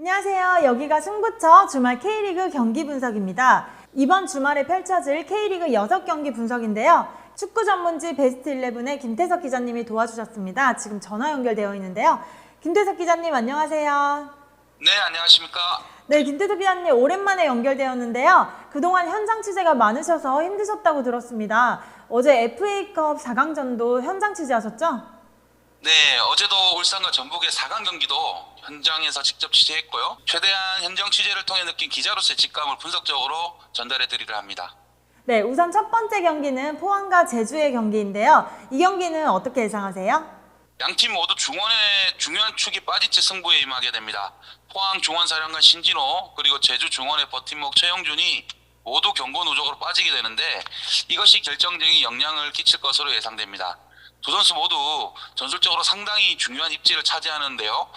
안녕하세요. 여기가 승부처 주말 K리그 경기 분석입니다. 이번 주말에 펼쳐질 K리그 6경기 분석인데요. 축구 전문지 베스트 11의 김태석 기자님이 도와주셨습니다. 지금 전화 연결되어 있는데요. 김태석 기자님 안녕하세요. 네, 안녕하십니까. 네, 김태석 기자님 오랜만에 연결되었는데요. 그동안 현장 취재가 많으셔서 힘드셨다고 들었습니다. 어제 FA컵 4강전도 현장 취재하셨죠? 네, 어제도 울산과 전북의 4강 경기도 현장에서 직접 취재했고요. 최대한 현장 취재를 통해 느낀 기자로서의 직감을 분석적으로 전달해 드리려 합니다. 네, 우선 첫 번째 경기는 포항과 제주의 경기인데요. 이 경기는 어떻게 예상하세요? 양팀 모두 중원의 중요한 축이 빠진 채 승부에 임하게 됩니다. 포항 중원사령관 신진호 그리고 제주 중원의 버팀목 최영준이 모두 경고 누적으로 빠지게 되는데 이것이 결정적인 영향을 끼칠 것으로 예상됩니다. 두 선수 모두 전술적으로 상당히 중요한 입지를 차지하는데요.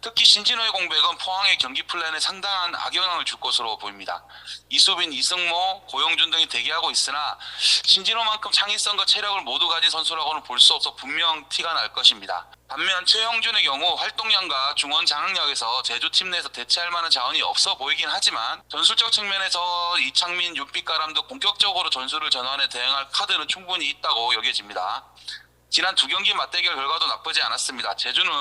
특히 신진호의 공백은 포항의 경기 플랜에 상당한 악영향을 줄 것으로 보입니다. 이수빈, 이승모, 고영준 등이 대기하고 있으나 신진호만큼 창의성과 체력을 모두 가진 선수라고는 볼 수 없어 분명 티가 날 것입니다. 반면 최영준의 경우 활동량과 중원 장악력에서 제주 팀 내에서 대체할 만한 자원이 없어 보이긴 하지만 전술적 측면에서 이창민, 윤빛가람 등 본격적으로 전술을 전환해 대응할 카드는 충분히 있다고 여겨집니다. 지난 두 경기 맞대결 결과도 나쁘지 않았습니다. 제주는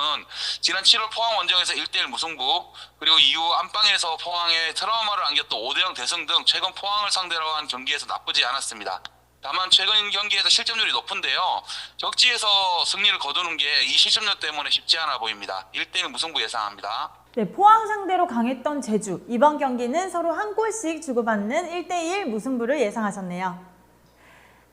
지난 7월 포항 원정에서 1대1 무승부, 그리고 이후 안방에서 포항에 트라우마를 안겼던 5대0 대승 등 최근 포항을 상대로 한 경기에서 나쁘지 않았습니다. 다만 최근 경기에서 실점률이 높은데요. 적지에서 승리를 거두는 게 이 실점률 때문에 쉽지 않아 보입니다. 1대1 무승부 예상합니다. 네, 포항 상대로 강했던 제주. 이번 경기는 서로 한 골씩 주고받는 1대1 무승부를 예상하셨네요.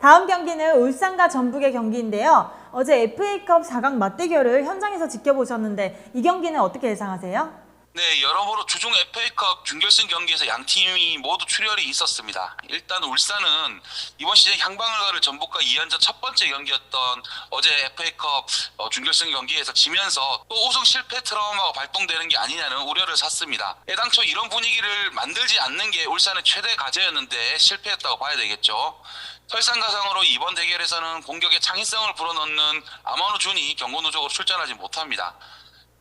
다음 경기는 울산과 전북의 경기인데요. 어제 FA컵 4강 맞대결을 현장에서 지켜보셨는데 이 경기는 어떻게 예상하세요? 네, 여러모로 주중 FA컵 준결승 경기에서 양 팀이 모두 출혈이 있었습니다. 일단 울산은 이번 시즌 향방을 가를 전북과 2연전 첫 번째 경기였던 어제 FA컵 준결승 경기에서 지면서 또 우승 실패 트라우마가 발동되는 게 아니냐는 우려를 샀습니다. 애당초 이런 분위기를 만들지 않는 게 울산의 최대 과제였는데 실패했다고 봐야 되겠죠. 설상가상으로 이번 대결에서는 공격의 창의성을 불어넣는 아마누 준이 경고 누적으로 출전하지 못합니다.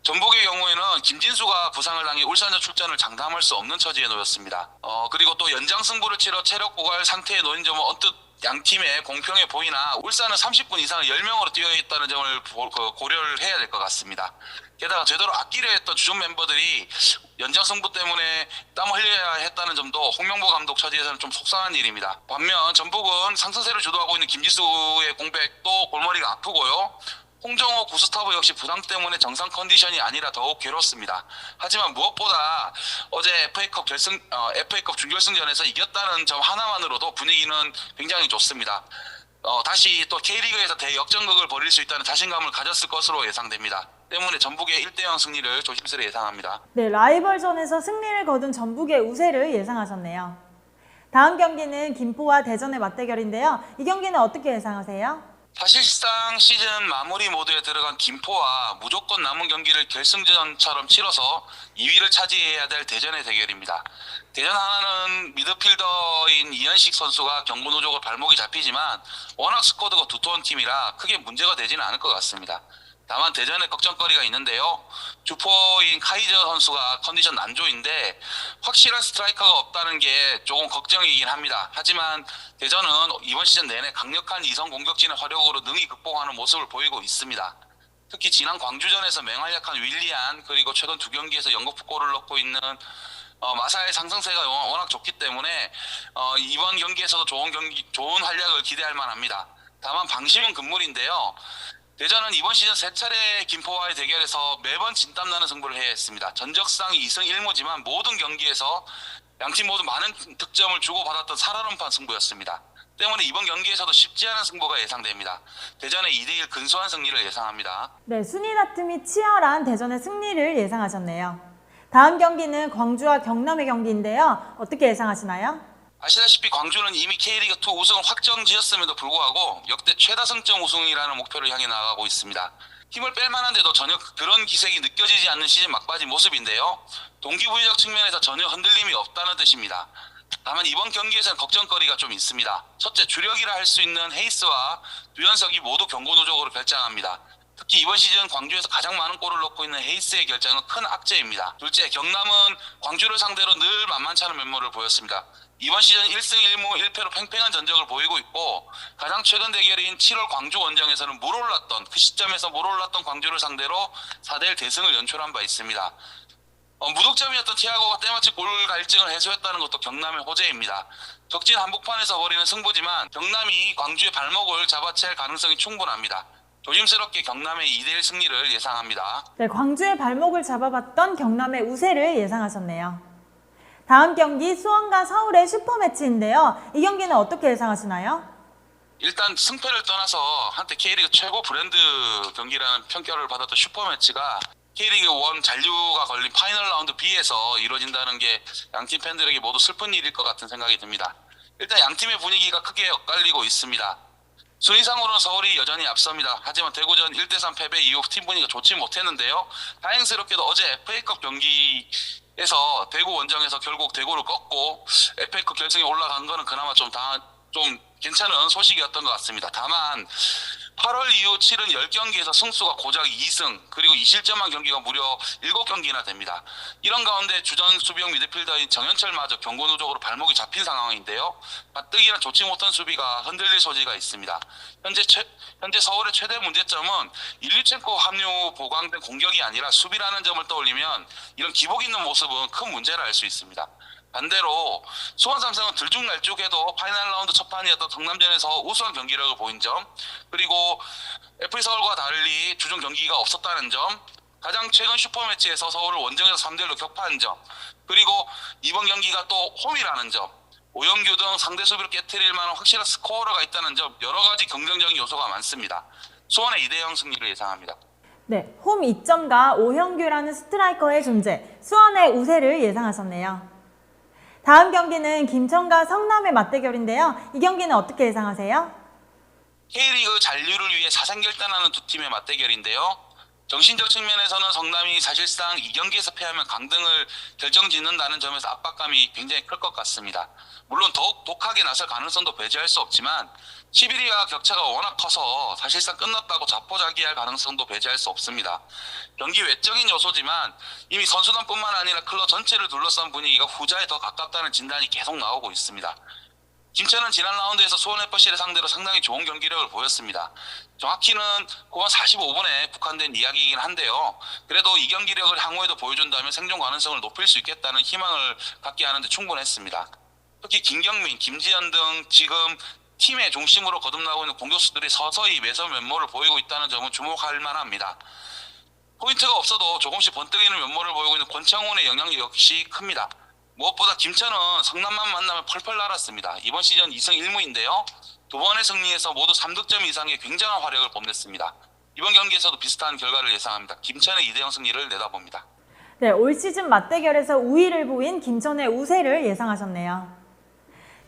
전북의 경우에는 김진수가 부상을 당해 울산전 출전을 장담할 수 없는 처지에 놓였습니다. 그리고 또 연장 승부를 치러 체력 고갈 상태에 놓인 점은 언뜻 양 팀의 공평해 보이나 울산은 30분 이상을 10명으로 뛰어 있다는 점을 고려를 해야 될 것 같습니다. 게다가 제대로 아끼려 했던 주전 멤버들이 연장 승부 때문에 땀 흘려야 했다는 점도 홍명보 감독 처지에서는 좀 속상한 일입니다. 반면 전북은 상승세를 주도하고 있는 김지수의 공백도 골머리가 아프고요. 홍정호, 구스타브 역시 부상 때문에 정상 컨디션이 아니라 더욱 괴롭습니다. 하지만 무엇보다 어제 FA컵 준결승전에서 이겼다는 점 하나만으로도 분위기는 굉장히 좋습니다. 다시 또 K리그에서 대역전극을 벌일 수 있다는 자신감을 가졌을 것으로 예상됩니다. 때문에 전북의 1대0 승리를 조심스레 예상합니다. 네, 라이벌전에서 승리를 거둔 전북의 우세를 예상하셨네요. 다음 경기는 김포와 대전의 맞대결인데요. 이 경기는 어떻게 예상하세요? 사실상 시즌 마무리 모드에 들어간 김포와 무조건 남은 경기를 결승전처럼 치러서 2위를 차지해야 될 대전의 대결입니다. 대전 하나는 미드필더인 이현식 선수가 경고 누적으로 발목이 잡히지만 워낙 스쿼드가 두터운 팀이라 크게 문제가 되지는 않을 것 같습니다. 다만 대전에 걱정거리가 있는데요. 주포인 카이저 선수가 컨디션 난조인데 확실한 스트라이커가 없다는 게 조금 걱정이긴 합니다. 하지만 대전은 이번 시즌 내내 강력한 이성 공격진의 화력으로 능히 극복하는 모습을 보이고 있습니다. 특히 지난 광주전에서 맹활약한 윌리안 그리고 최근 두 경기에서 연거푸골을 넣고 있는 마사의 상승세가 워낙 좋기 때문에 이번 경기에서도 좋은 활약을 기대할 만합니다. 다만 방심은 금물인데요. 대전은 이번 시즌 3차례 김포와의 대결에서 매번 진땀나는 승부를 해야 했습니다. 전적상 2승 1무지만 모든 경기에서 양팀 모두 많은 득점을 주고받았던 살얼음판 승부였습니다. 때문에 이번 경기에서도 쉽지 않은 승부가 예상됩니다. 대전의 2대1 근소한 승리를 예상합니다. 네, 순위 다툼이 치열한 대전의 승리를 예상하셨네요. 다음 경기는 광주와 경남의 경기인데요. 어떻게 예상하시나요? 아시다시피 광주는 이미 K리그2 우승을 확정지었음에도 불구하고 역대 최다 승점 우승이라는 목표를 향해 나아가고 있습니다. 힘을 뺄 만한데도 전혀 그런 기색이 느껴지지 않는 시즌 막바지 모습인데요. 동기부여적 측면에서 전혀 흔들림이 없다는 뜻입니다. 다만 이번 경기에서는 걱정거리가 좀 있습니다. 첫째, 주력이라 할 수 있는 헤이스와 류현석이 모두 경고 누적으로 결장합니다. 특히 이번 시즌 광주에서 가장 많은 골을 넣고 있는 헤이스의 결정은 큰 악재입니다. 둘째, 경남은 광주를 상대로 늘 만만치 않은 면모를 보였습니다. 이번 시즌 1승 1무 1패로 팽팽한 전적을 보이고 있고, 가장 최근 대결인 7월 광주 원정에서는 그 시점에서 물올랐던 광주를 상대로 4대1 대승을 연출한 바 있습니다. 무득점이었던 티아고가 때마치 골 갈증을 해소했다는 것도 경남의 호재입니다. 적진 한복판에서 벌이는 승부지만 경남이 광주의 발목을 잡아챌 가능성이 충분합니다. 조심스럽게 경남의 2대1 승리를 예상합니다. 네, 광주의 발목을 잡아봤던 경남의 우세를 예상하셨네요. 다음 경기 수원과 서울의 슈퍼매치인데요. 이 경기는 어떻게 예상하시나요? 일단 승패를 떠나서 한때 K리그 최고 브랜드 경기라는 평가를 받았던 슈퍼매치가 K리그 1 잔류가 걸린 파이널 라운드 B에서 이루어진다는 게 양팀 팬들에게 모두 슬픈 일일 것 같은 생각이 듭니다. 일단 양팀의 분위기가 크게 엇갈리고 있습니다. 순위상으로는 서울이 여전히 앞섭니다. 하지만 대구전 1대3 패배 이후 팀 분위기가 좋지 못했는데요. 다행스럽게도 어제 FA컵 경기에서 대구 원정에서 결국 대구를 꺾고 FA컵 결승에 올라간 거는 그나마 좀 괜찮은 소식이었던 것 같습니다. 다만 8월 이후 치른 10경기에서 승수가 고작 2승, 그리고 2실점한 경기가 무려 7경기나 됩니다. 이런 가운데 주전 수비형 미드필더인 정현철마저 경고 누적으로 발목이 잡힌 상황인데요. 가뜩이나 좋지 못한 수비가 흔들릴 소지가 있습니다. 현재 서울의 최대 문제점은 일류첸코 합류 보강된 공격이 아니라 수비라는 점을 떠올리면 이런 기복 있는 모습은 큰 문제라 할 수 있습니다. 반대로 수원 삼성은 들쭉날쭉해도 파이널 라운드 첫 판이었던 성남전에서 우수한 경기력을 보인 점, 그리고 FA서울과 달리 주중 경기가 없었다는 점, 가장 최근 슈퍼매치에서 서울을 원정에서 3대1로 격파한 점, 그리고 이번 경기가 또 홈이라는 점, 오영규 등 상대 수비를 깨트릴 만한 확실한 스코어가 있다는 점, 여러 가지 긍정적인 요소가 많습니다. 수원의 2대0 승리를 예상합니다. 네, 홈 2점과 오형규라는 스트라이커의 존재, 수원의 우세를 예상하셨네요. 다음 경기는 김천과 성남의 맞대결인데요. 이 경기는 어떻게 예상하세요? K리그 잔류를 위해 사생결단하는 두 팀의 맞대결인데요. 정신적 측면에서는 성남이 사실상 이 경기에서 패하면 강등을 결정짓는다는 점에서 압박감이 굉장히 클 것 같습니다. 물론 더욱 독하게 나설 가능성도 배제할 수 없지만 11위와 격차가 워낙 커서 사실상 끝났다고 자포자기할 가능성도 배제할 수 없습니다. 경기 외적인 요소지만 이미 선수단뿐만 아니라 클럽 전체를 둘러싼 분위기가 후자에 더 가깝다는 진단이 계속 나오고 있습니다. 김천은 지난 라운드에서 수원FC를 상대로 상당히 좋은 경기력을 보였습니다. 정확히는 후반 45분에 국한된 이야기이긴 한데요. 그래도 이 경기력을 향후에도 보여준다면 생존 가능성을 높일 수 있겠다는 희망을 갖게 하는데 충분했습니다. 특히 김경민, 김지현 등 지금 팀의 중심으로 거듭나고 있는 공격수들이 서서히 매서 면모를 보이고 있다는 점은 주목할 만합니다. 포인트가 없어도 조금씩 번뜩이는 면모를 보이고 있는 권창훈의 영향력 역시 큽니다. 무엇보다 김천은 성남만 만나면 펄펄 날았습니다. 이번 시즌 2승 1무인데요. 두 번의 승리에서 모두 3득점 이상의 굉장한 활약을 뽐냈습니다. 이번 경기에서도 비슷한 결과를 예상합니다. 김천의 2대0 승리를 내다봅니다. 네, 올 시즌 맞대결에서 우위를 보인 김천의 우세를 예상하셨네요.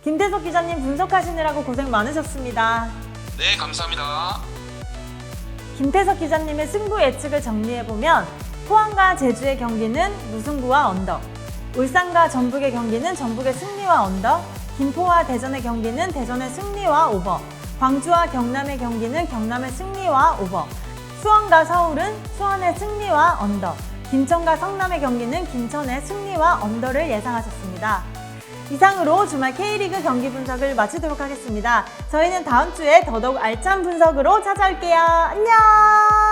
김태석 기자님 분석하시느라고 고생 많으셨습니다. 네, 감사합니다. 김태석 기자님의 승부 예측을 정리해보면 포항과 제주의 경기는 무승부와 언더, 울산과 전북의 경기는 전북의 승리와 언더, 김포와 대전의 경기는 대전의 승리와 오버, 광주와 경남의 경기는 경남의 승리와 오버, 수원과 서울은 수원의 승리와 언더, 김천과 성남의 경기는 김천의 승리와 언더를 예상하셨습니다. 이상으로 주말 K리그 경기 분석을 마치도록 하겠습니다. 저희는 다음 주에 더더욱 알찬 분석으로 찾아올게요. 안녕!